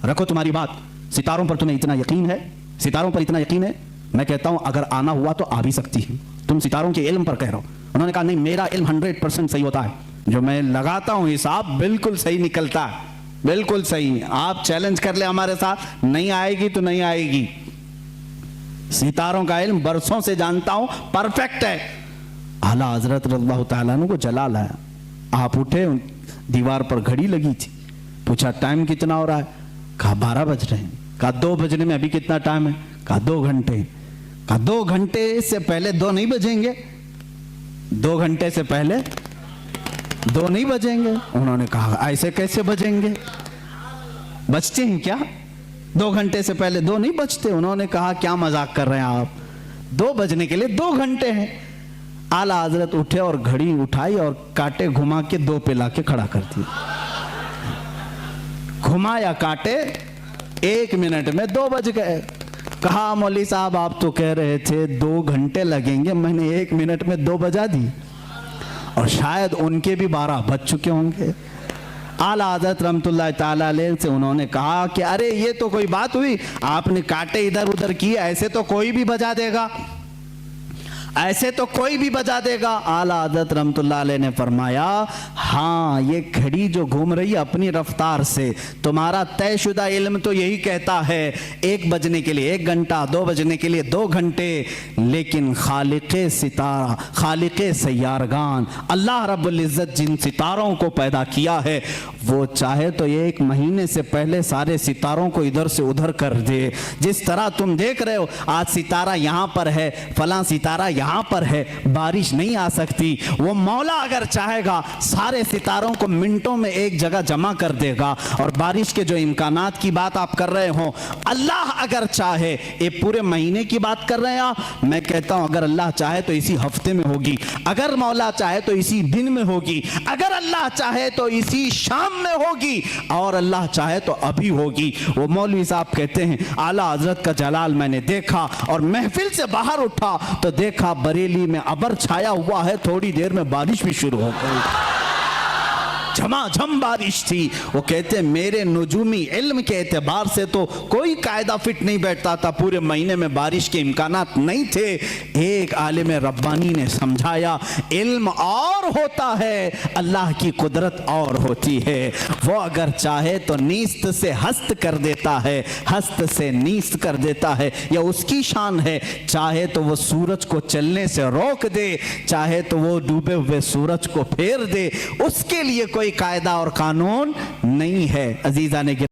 रखो तुम्हारी बात, सितारों पर तुम्हें इतना यकीन है, सितारों पर इतना यकीन है। मैं कहता हूं अगर आना हुआ तो आ भी सकती है, तुम सितारों के इल्म पर कह रहे हो। उन्होंने कहा नहीं, मेरा इल्म 100% सही होता है, जो मैं लगाता हूं हिसाब बिल्कुल सही निकलता है, बिल्कुल सही। आप चैलेंज कर ले हमारे साथ, नहीं आएगी तो नहीं आएगी। सितारों का इल्म बरसों से जानता हूं, परफेक्ट है। आला हजरत रज़ियल्लाहु तआला अन्हु को जलाल आया, आप उठे, दीवार पर घड़ी लगी थी, पूछा टाइम कितना हो रहा है? कहा 12 बज रहे हैं। कहा 2 बजने में अभी कितना टाइम है? कहा 2 घंटे। कहा 2 घंटे से पहले 2 नहीं बजेंगे? 2 घंटे से पहले 2 नहीं बजेंगे। उन्होंने कहा ऐसे कैसे बजेंगे, बजते हैं क्या? 2 घंटे से पहले 2 नहीं बजते। उन्होंने कहा क्या मजाक कर रहे हैं आप, 2 बजने के लिए 2 घंटे हैं। आला हजरत उठे और घड़ी उठाई और कांटे घुमा के 2 पे लाके खड़ा कर दिया। घुमाया कांटे, 1 मिनट में 2 बज गए। कहा मौलवी साहब आप तो कह रहे थे 2 घंटे लगेंगे, मैंने 1 मिनट में 2 बजा दी। और शायद उनके भी 12 बज चुके होंगे। आला हज़रत रहमतुल्लाह ताला अलैह से उन्होंने कहा कि अरे ये तो कोई बात हुई, आपने कांटे इधर उधर किए, ऐसे तो कोई भी बजा देगा, ऐसे तो कोई भी बजा देगा। आला हज़रत रहमतुल्लाह अलैह ने फरमाया हाँ, ये घड़ी जो घूम रही है अपनी रफ्तार से, तुम्हारा तयशुदा इल्म तो यही कहता है 1 बजने के लिए 1 घंटा, 2 बजने के लिए 2 घंटे, लेकिन खालिक़े सितारा, खालिक़े सय्यारगान, अल्लाह रब्बुल इज़्ज़त जिन सितारों को पैदा किया है, वो चाहे तो ये 1 महीने से पहले सारे सितारों को इधर से उधर कर दे। जिस तरह तुम देख रहे हो आज सितारा यहाँ पर है, फलां सितारा यहाँ पर है, बारिश नहीं आ सकती। वो मौला अगर चाहेगा सारे सितारों को मिनटों में एक जगह जमा कर देगा। और बारिश के जो इम्कानात की बात आप कर रहे हो, अल्लाह अगर चाहे, ये पूरे महीने की बात कर रहे हैं आप, मैं कहता हूं अगर अल्लाह चाहे तो इसी हफ्ते में होगी, अगर मौला चाहे तो इसी दिन में होगी, अगर अल्लाह चाहे तो इसी शाम में होगी, और अल्लाह चाहे तो अभी होगी। वो मौलवी साहब कहते हैं आला हजरत का जलाल मैंने देखा, और महफिल से बाहर उठा तो देखा बरेली में अबर छाया हुआ है, थोड़ी देर में बारिश भी शुरू हो गई, झमाझम बारिश थी। वो कहते हैं मेरे नुजूमी इल्म के एतबार से तो कोई कायदा फिट नहीं बैठता था, पूरे महीने में बारिश के इम्कानात नहीं थे। एक आलिम रब्बानी ने समझाया इल्म और होता है, अल्लाह की कुदरत और होती है। वो अगर चाहे तो नीस्त से हस्त कर देता है, हस्त से नीस्त कर देता है, यह उसकी शान है। चाहे तो वो सूरज को चलने से रोक दे, चाहे तो वो डूबे हुए सूरज को फेर दे, उसके लिए कोई कायदा और कानून नहीं है। अजीज़ाने